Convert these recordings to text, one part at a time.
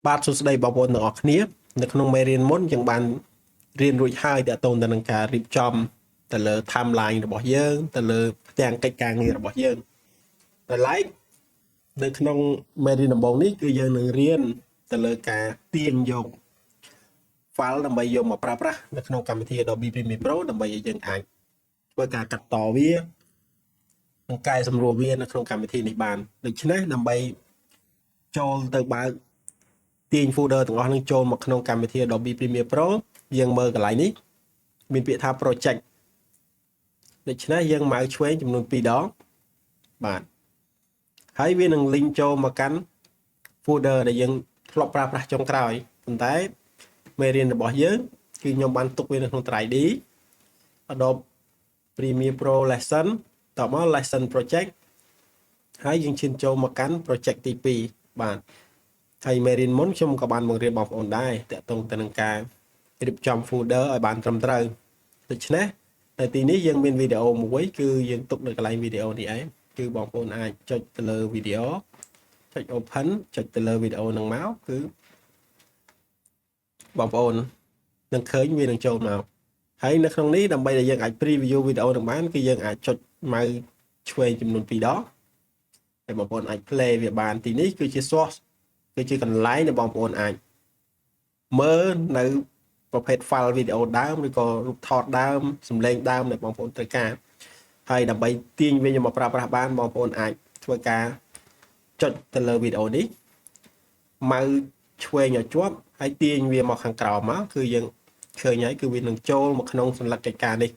បាទសួស្តីបងប្អូនទាំងអស់គ្នានៅក្នុងមេរៀនមុនយើងបានរៀនរួចហើយទាក់ទងទៅនឹងការរៀបចំទៅលើ timeline របស់យើងទៅលើផ្ទាំងកិច្ចការងាររបស់យើងតែឡែកនៅក្នុងមេរៀនដំបូងនេះគឺយើងនឹងរៀនទៅលើការទាញយក file ដើម្បីយកមកប្រើប្រាស់នៅក្នុងកម្មវិធី Adobe Premiere Pro ដើម្បីឲ្យយើងអាចធ្វើការកាត់តវានិងកែសម្រួលវានៅក្នុងកម្មវិធីនេះបានដូច្នេះដើម្បីចូលទៅបើកទាញ folder ទាំងអស់នឹងចូលមកក្នុងកម្មវិធី Adobe Premiere Pro យើងមើលកន្លែងនេះមានពាក្យថា project ដូច្នេះយើងម៉ៅឆ្វេងចំនួន2ដងបាទហើយវានឹង link ចូលមកកាន់ folder ដែលយើងធ្លាប់ប្រើប្រាស់ចុងក្រោយប៉ុន្តែមេរៀនរបស់យើងគឺខ្ញុំបានទុកវានៅក្នុង 3D Adobe Premiere Pro lesson តមក lesson project ហើយយើងឈានចូលមកកាន់ project ទី2បាទហើយមេរៀនមុនខ្ញុំក៏បានបង្រៀនបងប្អូនដែរតាក់ទងទៅនឹងការរៀបចំ folder ឲ្យបានត្រឹមត្រូវដូច្នេះនៅទីនេះយើងមានវីដេអូមួយគឺយើងទុកនៅកន្លែងវីដេអូនេះឯងគឺបងប្អូនអាចចុចទៅលើវីដេអូចុច open ចុចទៅលើវីដេអូហ្នឹងមកគឺបងប្អូននឹងឃើញវានឹងចូលមកហើយនៅក្នុងនេះដើម្បីដែលយើងអាច preview វីដេអូនឹងបានគឺយើងអាចចុចម៉ៅឆ្វេងចំនួន2ដងហើយបងប្អូនអាច play វាបានទីនេះគឺជា source គឺជាកន្លែងដែលបងប្អូនអាចមើលនៅប្រភេទ file វីដេអូដើមឬក៏រូបថតដើមសំឡេងដើមដែលបងប្អូនត្រូវការហើយដើម្បីទាញវាយកមកប្រើប្រាស់បានបងប្អូនអាចធ្វើការចុចទៅលើវីដេអូនេះម៉ៅឆ្វេងឲ្យជាប់ហើយទាញវាមកខាងក្រោមមកគឺយើងឃើញហើយគឺវានឹងចូលមកក្នុងសញ្ញាកិច្ចការនេះ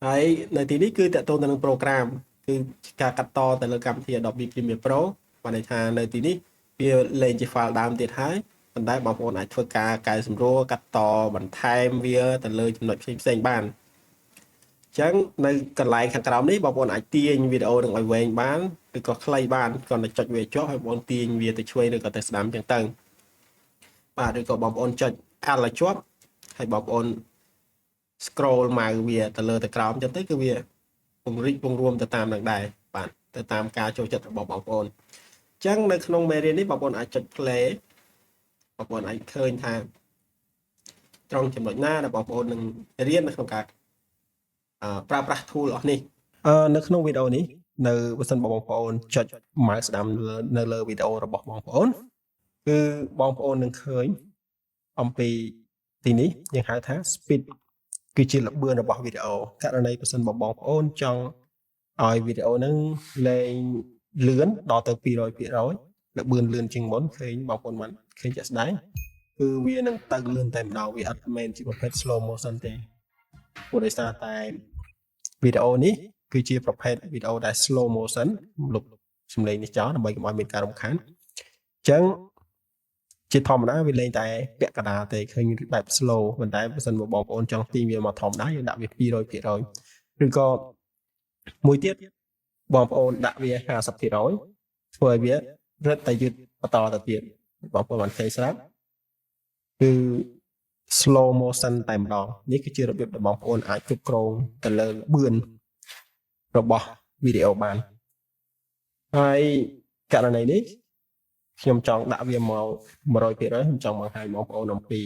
ហើយនៅទីនេះគឺតកតងទៅនឹង program គឺការកាត់តទៅលើកម្មវិធី Adobe Premiere Pro បានន័យថានៅទីនេះវាលែងជា file ដើមទៀតហើយប៉ុន្តែបងប្អូនអាចធ្វើការកែសម្រួលកាត់តបន្ថែមវាទៅលើចំណុចផ្សេងៗបានអញ្ចឹងនៅកន្លែងខាងក្រោមនេះបងប្អូនអាចទាញវីដេអូនឹងឲ្យវែងបានឬក៏ខ្លីបានគ្រាន់តែចុចវាចុះហើយបងប្អូនទាញវាទៅឆ្វេងឬក៏ទៅស្ដាំអញ្ចឹងទៅបាទឬក៏បងប្អូនចុច Alt ឲ្យជាប់ហើយបងប្អូន scroll ម៉ៅវាទៅលើទៅក្រោមអញ្ចឹងទៅគឺវាពង្រីកពង្រួមទៅតាមនឹងដែរបាទទៅតាមការចូលចិត្តរបស់បងប្អូនអញ្ចឹងនៅក្នុងមេរៀននេះបងប្អូនអាចចុច play បងប្អូនអាចឃើញថាត្រង់ចំណុចណាដែលបងប្អូននឹងរៀននៅក្នុងការប្រើប្រាស់ tool អស់នេះនៅក្នុងវីដេអូនេះនៅបើសិនបងប្អូនចុច mouse ស្ដាំនៅលើវីដេអូរបស់បងប្អូនគឺបងប្អូននឹងឃើញអំពីទីនេះយើងហៅថា speed គឺជាល្បឿនរបស់វីដេអូករណីបើសិនបងប្អូនចង់ឲ្យវីដេអូហ្នឹងលែងលឿនដល់ទៅ 200% ល្បឿនលឿនជាងមុនឃើញបងប្អូនបានឃើញជាក់ស្ដែងគឺវានឹងទៅលឿនតែម្ដងវាអត់មែនជាប្រភេទ slow motion ទេព្រោះដោយសារតែវីដេអូនេះគឺជាប្រភេទវីដេអូដែល slow motion លុបសំឡេងនេះចោលដើម្បីកុំឲ្យមានការរំខានអញ្ចឹងជាធម្មតាវាលែងតែពាក់កណ្ដាលទេឃើញបែប slow ប៉ុន្តែបើសិនបងប្អូនចង់ទាញវាមកធម្មតាយើងដាក់វា 200% ឬក៏មួយទៀតបងប្អូនដាក់វា 50% ធ្វើឲ្យវារឹតតែយឺតបន្តទៅទៀតបងប្អូនបានឃើញស្រាប់គឺ slow motion តែម្ដងនេះគឺជារបៀបដែលបងប្អូនអាចគ្រប់គ្រងទៅលើល្បឿនរបស់វីដេអូបានហើយករណីនេះខ្ញុំចង់ដាក់វាមក 100% ខ្ញុំចង់បង្ហាញបងប្អូនអំពី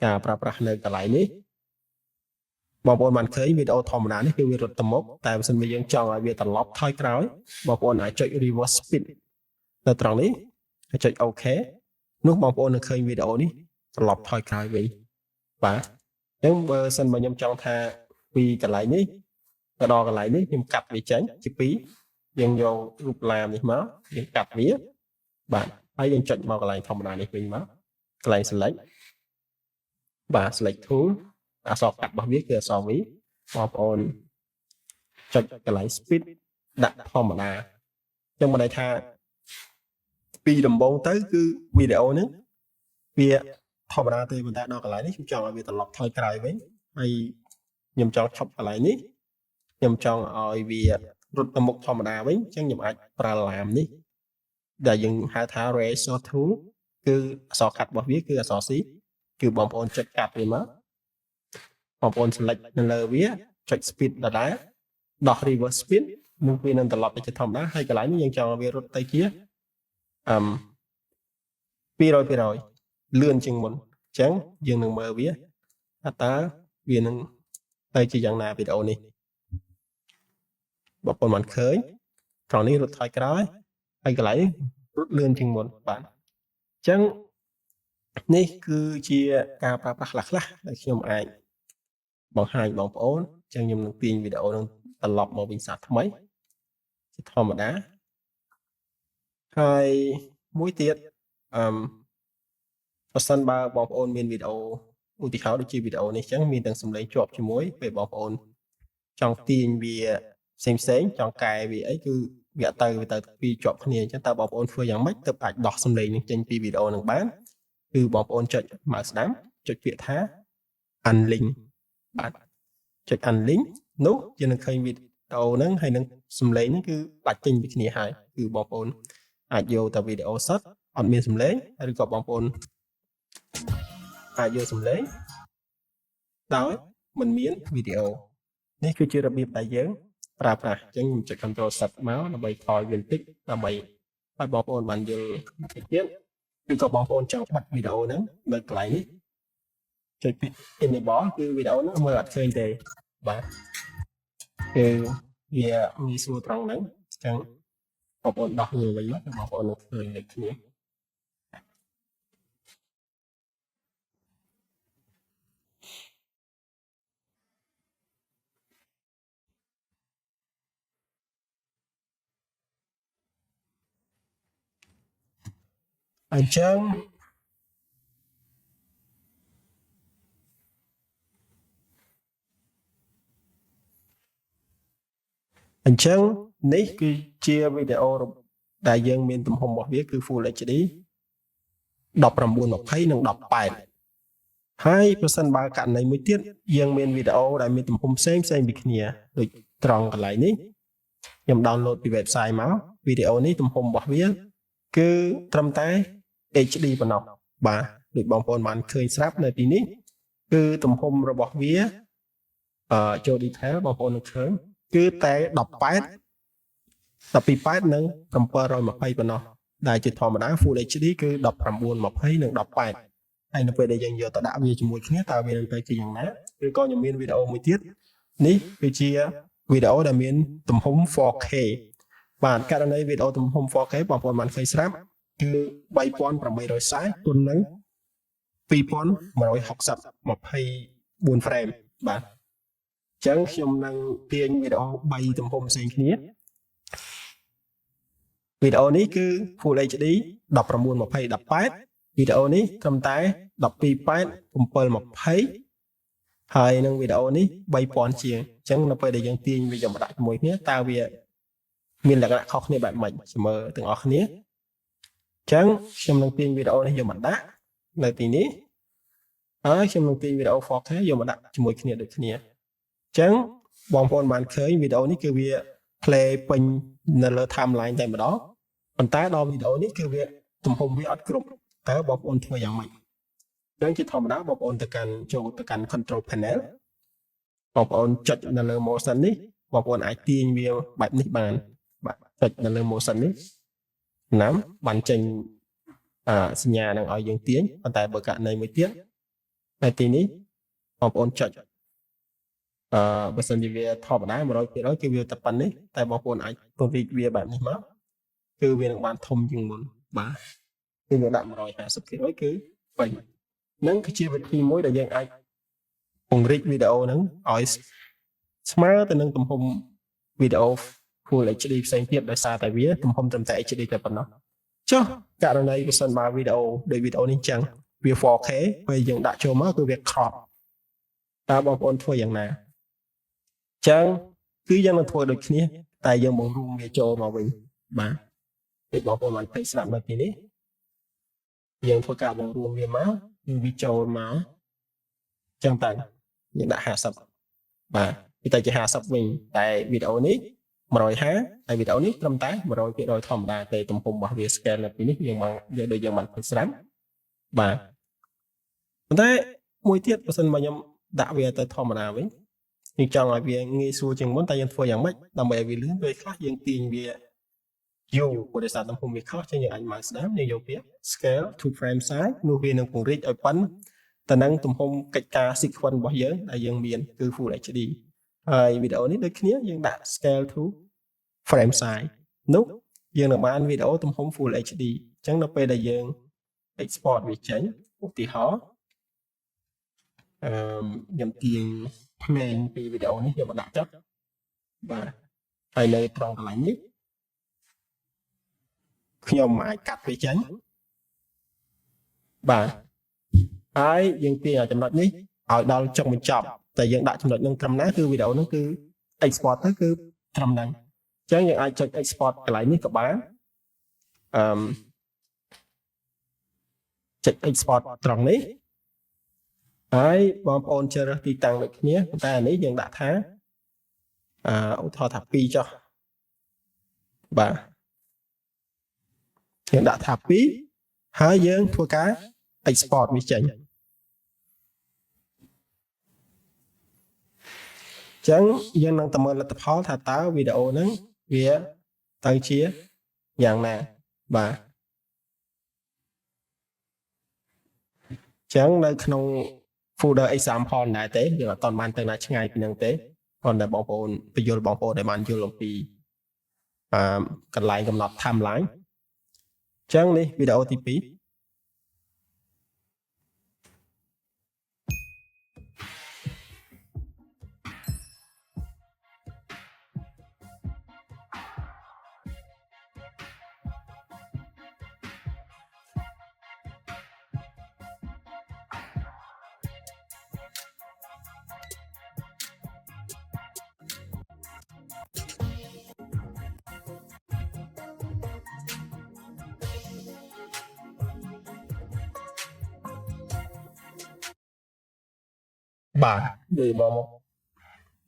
ការប្រើប្រាស់នៅកន្លែងនេះបងប្អូនបានឃើញវីដេអូធម្មតានេះគឺវារត់ទៅមុខតែបើសិនជាយើងចង់ឲ្យវាត្រឡប់ថយក្រោយបងប្អូនអាចចុច reverse speed នៅត្រង់នេះហើយចុច OK នោះបងប្អូននឹងឃើញវីដេអូនេះត្រឡប់ថយក្រោយវិញបាទអញ្ចឹងបើសិនបើខ្ញុំចង់ថាពីកន្លែងនេះទៅដល់កន្លែងនេះខ្ញុំកាត់វាចេញជា2យើងយករូបឡាមនេះមកយើងកាត់វាបាទហើយយើងចុចមកកន្លែងធម្មតានេះវិញមកកន្លែង select បាទ select tool អក្សរកាត់របស់វាគឺអក្សរ V បងប្អូនចុចកន្លែង speed ដាក់ធម្មតាអញ្ចឹងមកន័យថាពីដំបូងទៅគឺវីដេអូហ្នឹងវាធម្មតាទេប៉ុន្តែដល់កន្លែងនេះខ្ញុំចង់ឲ្យវាត្រឡប់ថយក្រោយវិញហើយខ្ញុំចង់ឈប់កន្លែងនេះខ្ញុំចង់ឲ្យវារត់ទៅមុខធម្មតាវិញអញ្ចឹងខ្ញុំអាចប្រើឡាមនេះដែលយើងហៅថា razor tool គឺអក្សរកាត់របស់វាគឺអក្សរ C គឺបងប្អូនចុចកាត់វាមកបងប្អូន select នៅលើវាចុច speed ដដែលដោះ reverse speed នោះវានឹងត្រឡប់ទៅជាធម្មតាហើយកន្លែងនេះយើងចង់ឲ្យវារត់ទៅជា 200%លឿនជាងមុនអញ្ចឹងយើងនឹងមើលវាថាតើវានឹងទៅជាយ៉ាងណាវីដេអូនេះបងប្អូនបានឃើញត្រង់នេះរត់ថយក្រោយហើយកន្លែងរត់លឿនជាងមុនបាទអញ្ចឹងនេះគឺជាការប្រើប្រាស់ខ្លះៗដែលខ្ញុំអាចបង្ហាញបងប្អូនអញ្ចឹងខ្ញុំនឹងទាញវីដេអូនឹងត្រឡប់មកវិញសាថ្មីជាធម្មតាហើយមួយទៀតបើសិនបើបងប្អូនមានវីដេអូឧទាហរណ៍ដូចជាវីដេអូនេះអញ្ចឹងមានទាំងសំឡេងជាប់ជាមួយពេលបងប្អូនចង់ទាញវាផ្សេងចង់កែវាអីគឺវាទៅពីជាប់គ្នាអញ្ចឹងតើបងប្អូនធ្វើយ៉ាងម៉េចទើបអាចដោះសំឡេងនេះចេញពីវីដេអូនឹងបានគឺបងប្អូនចុច mouse ស្ដាំចុចពាក្យថា unlink បាទចុច unlink នោះយើងនឹងឃើញវីដេអូហ្នឹងហើយនឹងសំឡេងហ្នឹងគឺបាច់ចេញពីគ្នាហើយគឺបងប្អូនអាចយកតែវីដេអូសុទ្ធអត់មានសំឡេងឬក៏បងប្អូនអាចយកសំឡេងដោយមិនមានវីដេអូនេះគឺជារបៀបដែលយើងប្រើប្រាស់អញ្ចឹងខ្ញុំចុច control set មកដើម្បីថយវាបន្តិចដើម្បីឲ្យបងប្អូនបានយល់បន្តិចទៀតឬក៏បងប្អូនចង់បិទវីដេអូហ្នឹងនៅកន្លែងនេះចុចពី enable គឺវីដេអូហ្នឹងមើលអត់ឃើញទេបាទគឺវាងាយស្រួលត្រង់ហ្នឹងអញ្ចឹងបងប្អូនដោះវាវិញមកបងប្អូននឹងឃើញដូចគ្នាអញ្ចឹងនេះគឺជាវីដេអូដែលយើងមានទំហំរបស់វាគឺ Full HD 1920និង18ហើយប្រសិនបើករណីមួយទៀតយើងមានវីដេអូដែលមានទំហំផ្សេងពីគ្នាដូចត្រង់កន្លែងនេះខ្ញុំ download ពី website មកវីដេអូនេះទំហំរបស់វាគឺត្រឹមតែ HD ប៉ុណ្ណោះបាទដូចបងប្អូនបានឃើញស្រាប់នៅទីនេះគឺទំហំរបស់វាចូល detail បងប្អូននឹងឃើញគឺតែ128និង720ប៉ុណ្ណោះដែលជាធម្មតា Full HD គឺ1920និង18ហើយនៅពេលដែលយើងយកទៅដាក់វាជាមួយគ្នាតើវានឹងទៅជាយ៉ាងណាឬក៏ខ្ញុំមានវីដេអូមួយទៀតនេះគឺជាវីដេអូដែលមានទំហំ 4K បាទករណីវីដេអូទំហំ 4K បងប្អូនបានឃើញស្រាប់គឺ3840គុណនឹង2160 24 frame បាទអញ្ចឹងខ្ញុំនឹងទាញវីដេអូ3ទំហំផ្សេងគ្នាវីដេអូនេះគឺ Full HD 1920 18វីដេអូនេះត្រឹមតែ1280 720ហើយនឹងវីដេអូនេះ3000ជាងអញ្ចឹងនៅពេលដែលយើងទាញវាយកមកដាក់ជាមួយគ្នាតើវាមានលក្ខណៈខុសគ្នាបែបម៉េចស្មើទាំងអស់គ្នាអញ្ចឹងខ្ញុំនឹងទាញវីដេអូនេះយកមកដាក់នៅទីនេះហើយខ្ញុំនឹងទាញវីដេអូ 4K យកមកដាក់ជាមួយគ្នាដូចគ្នាអញ្ចឹងបងប្អូនបានឃើញវីដេអូនេះគឺវា play ពេញនៅលើ timeline តែម្ដងប៉ុន្តែដល់វីដេអូនេះគឺវាទំហំវាអត់គ្រប់តើបងប្អូនធ្វើយ៉ាងម៉េចអញ្ចឹងជាធម្មតាបងប្អូនទៅកាន់ control panel បងប្អូនចុចនៅលើ motion នេះបងប្អូនអាចទាញវាបែបនេះបានបាទចុចនៅលើ motion នេះណាំបានចេញសញ្ញានឹងឲ្យយើងទាញប៉ុន្តែបើករណីមួយទៀតនៅទីនេះបងប្អូនចុចបើសិនជាវាធម្មតា 100% គឺវាតែប៉ុណ្្នេះតែបងប្អូនអាចពង្រីកវាបែបនេះមកគឺវានឹងបានធំជាងមុនបាទគឺវាដាក់ 150% គឺពេញនឹងគឺជាវិធីមួយដែលយើងអាចពង្រីកវីដេអូហ្នឹងឲ្យស្មើទៅនឹងទំហំវីដេអូ Full HD ផ្សេងទៀតដោយសារតែវាទំហំត្រឹមតែ HD តែប៉ុណ្ណោះចុះករណីបើសិនបើវីដេអូដូចវីដេអូនេះអញ្ចឹងវា 4K ពេលយើងដាក់ចូលមកគឺវា crop តើបងប្អូនធ្វើយ៉ាងណាអញ្ចឹងគឺយើងនឹងធ្វើដូចគ្នាតែយើងបង្រួមវាចូលមកវិញបាទពេលបងប្អូនបានឃើញស្រាប់នៅទីនេះយើងធ្វើការបង្រួមវាមកគឺវាចូលមកអញ្ចឹងតើយើងដាក់50បាទវាទៅជា50វិញតែវីដេអូនេះ150ហើយវីដេអូនេះត្រឹមតែ 100% ធម្មតាទេទំហំរបស់វា scale នៅទីនេះយើងមកយកដូចយើងបានឃើញស្រាប់បាទប៉ុន្តែមួយទៀតបើសិនមកខ្ញុំដាក់វាទៅធម្មតាវិញខ្ញុំចង់ឲ្យវាងាយស្រួលជាងមុនតែយើងធ្វើយ៉ាងម៉េចដើម្បីឲ្យវាលឿនពេលខ្លះយើងទាញវា U ព្រោះដោយសារទំហំវាខុសចឹងយើងអាចមកស្ដាប់យើងយកពាក្យ scale to frame size នោះវានឹងពង្រីកឲ្យប៉ុនទៅនឹងទំហំកិច្ចការ sequence របស់យើងដែលយើងមានគឺ Full HD ហើយវីដេអូនេះដូចគ្នាយើងដាក់ scale to frame size នោះយើងនឹងបានវីដេអូទំហំ Full HD អញ្ចឹងនៅពេលដែលយើង export វាចេញឧទាហរណ៍ខ្ញុំទាញផ្នែកពីវីដេអូនេះយកមកដាក់ចុះបាទហើយនៅត្រង់កន្លែងនេះខ្ញុំអាចកាត់វាចេញបាទហើយយើងទាញឲ្យចំណុចនេះឲ្យដល់ចុងបញ្ចប់តែយើងដាក់ចំណុចនឹងត្រឹមណាគឺវីដេអូនោះគឺ export ទៅគឺត្រឹមហ្នឹងអញ្ចឹងយើងអាចចុច export កន្លែងនេះក៏បានចុច export ត្រង់នេះហើយបងប្អូនជ្រើសរើសទីតាំងដូចគ្នាតែអានេះយើងដាក់ថាឧទាហរណ៍ថា2ចុះបាទយើងដាក់ថា2ហើយយើងធ្វើការ export វាចេញអញ្ចឹងយើងនឹងទៅមើលលទ្ធផលថាតើវីដេអូហ្នឹងវាទៅជាយ៉ាងណាបាទអញ្ចឹងនៅក្នុង folder example ដែរទេយើងអត់ទាន់បានទៅណាឆ្ងាយពីហ្នឹងទេគ្រាន់តែបងប្អូនបញ្យល់បងប្អូនដែលបានយល់អំពីកន្លែងកំណត់ timeline អញ្ចឹងនេះវីដេអូទី2បាទដូចបង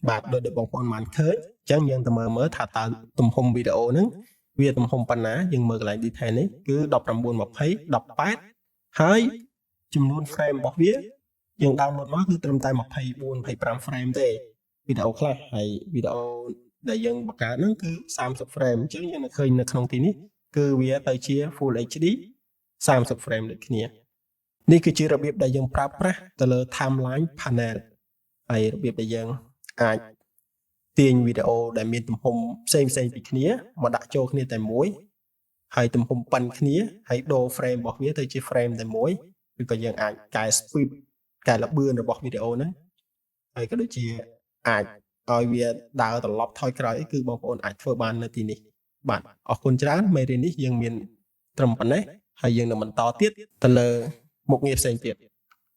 បាទដូចបងប្អូនបានឃើញអញ្ចឹងយើងទៅមើលថាតើទំហំវីដេអូហ្នឹងវាទំហំប៉ុណ្ណាយើងមើលកន្លែង detail នេះគឺ1920 18ហើយចំនួន frame របស់វាយើង download មកគឺត្រឹមតែ24 25 frame ទេវីដេអូខ្លះហើយវីដេអូដែលយើងបង្កើតហ្នឹងគឺ30 frame អញ្ចឹងយើងនឹងឃើញនៅក្នុងទីនេះគឺវាទៅជា Full HD 30 frame ដូចគ្នានេះគឺជារបៀបដែលយើងប្រើប្រាស់ទៅលើ timeline panel ហើយរបៀបដែលយើងអាចទាញវីដេអូដែលមានទំហំផ្សេងពីគ្នាមកដាក់ចូលគ្នាតែមួយហើយទំហំប៉ុនគ្នាហើយដូរ frame របស់វាទៅជា frame តែមួយឬក៏យើងអាចកែ speed កែល្បឿនរបស់វីដេអូហ្នឹងហើយក៏ដូចជាអាចឲ្យវាដើរត្រឡប់ថយក្រោយគឺបងប្អូនអាចធ្វើបាននៅទីនេះបាទអរគុណច្រើនមេរៀននេះយើងមានត្រឹមប៉ុណ្ណេះហើយយើងនឹងបន្តទៀតទៅលើមុខងារផ្សេងទៀត